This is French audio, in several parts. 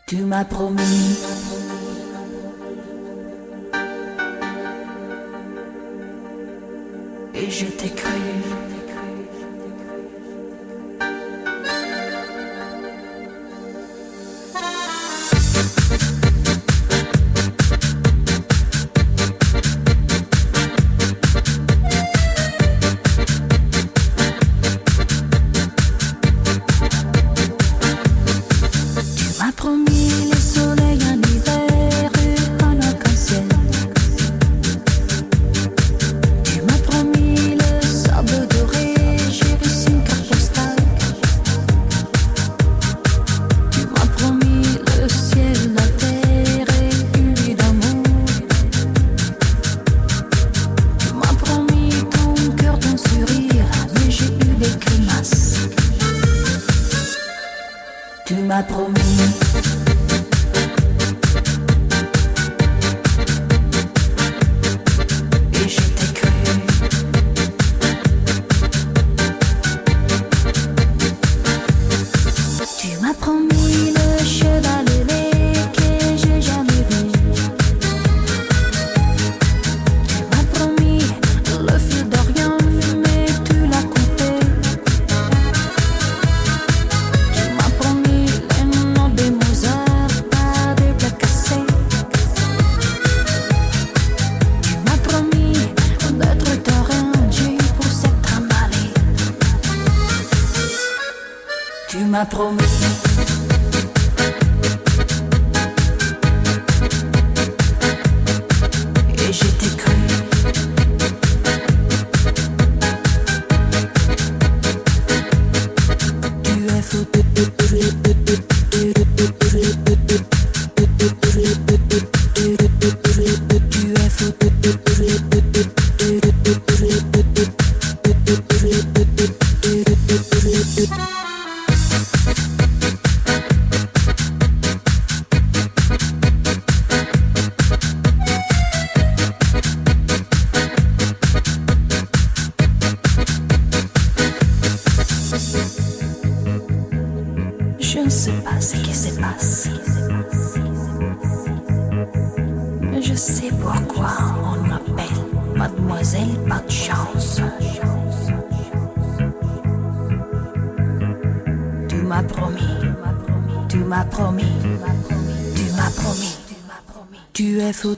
Tu m'as promis. Et je t'ai cru. Tu m'as promis. Et je t'ai cru. Tu m'as promis le cheval ailé que j'ai jamais vu. Tu m'as promis le fil d'Orient, mais tu l'as coupé. Tu m'as promis les noms des Mozart, pas des plats cassés. Tu m'as promis d'être ta reine pour s'être emballé. Tu m'as promis. Et je t'ai cru. Tu es fou. Tu es fou. Je ne sais pas ce qui se passe, mais je sais pourquoi on m'appelle Mademoiselle Pas de Chance. Tu m'as promis, tu m'as promis, tu m'as promis, tu es fou.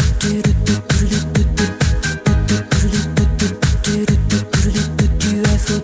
Tu es fou.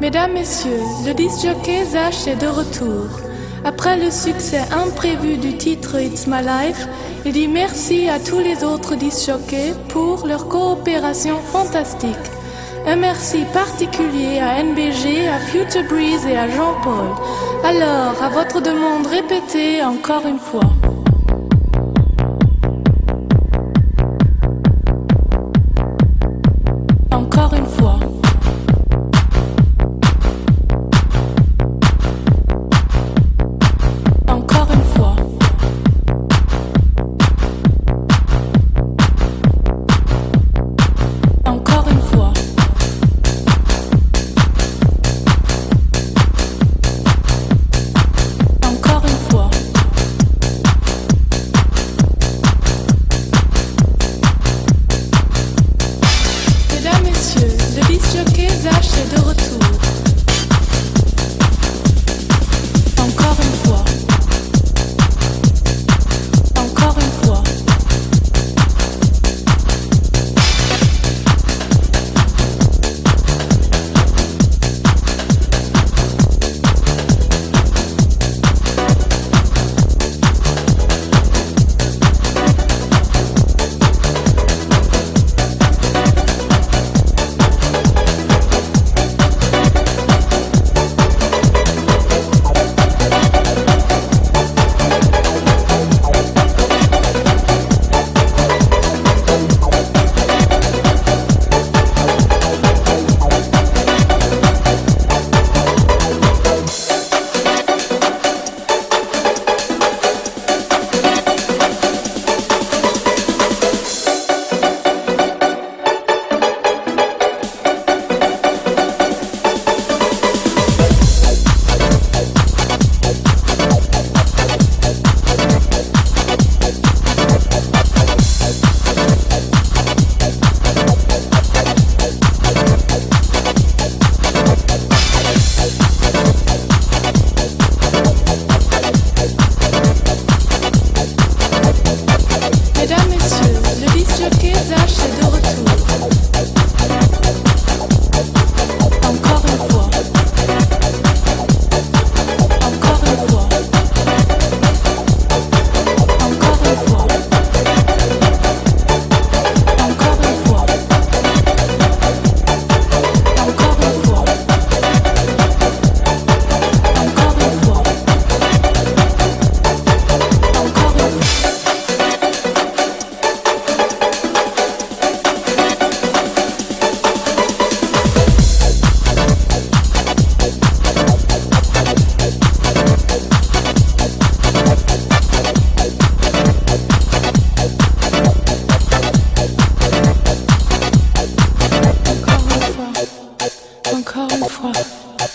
Mesdames, Messieurs, le disc-jockey Zach est de retour. Après le succès imprévu du titre It's My Life, il dit merci à tous les autres disc-jockeys pour leur coopération fantastique. Un merci particulier à NBG, à Future Breeze et à Jean-Paul. Alors, à votre demande, répétez encore une fois. Encore une fois. Encore une fois. Encore une fois. Encore une fois.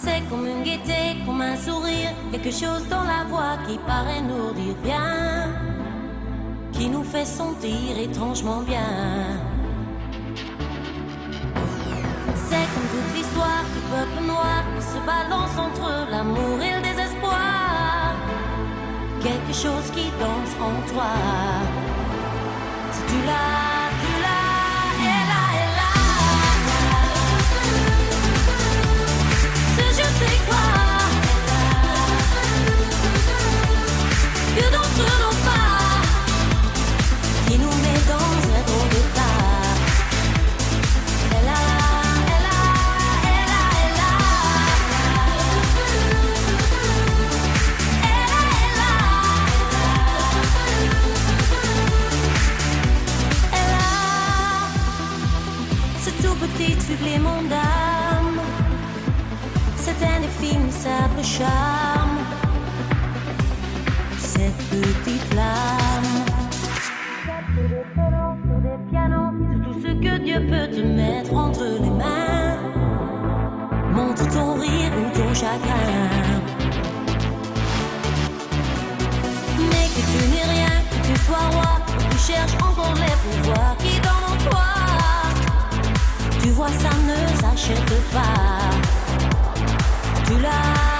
C'est comme une gaieté, comme un sourire, quelque chose dans la voix qui paraît nous dire bien, qui nous fait sentir étrangement bien. C'est comme toute l'histoire du peuple noir qui se balance entre l'amour et le désespoir. Quelque chose qui danse en toi. Si tu l'as, elle a. Ce je sais quoi que d'entre nos pas qui nous met dans un drôle d'état. Elle a. Petite supplément d'âme, c'est un indéfinissable charme, cette petite flamme. Sur des violons, sur des pianos, c'est tout ce que Dieu peut te mettre entre les mains. Montre ton rire ou ton chagrin, mais que tu n'es rien, que tu sois roi, que tu cherches encore les pouvoirs qui dorment en toi. Tu vois, ça ne s'achète pas. Tu l'as.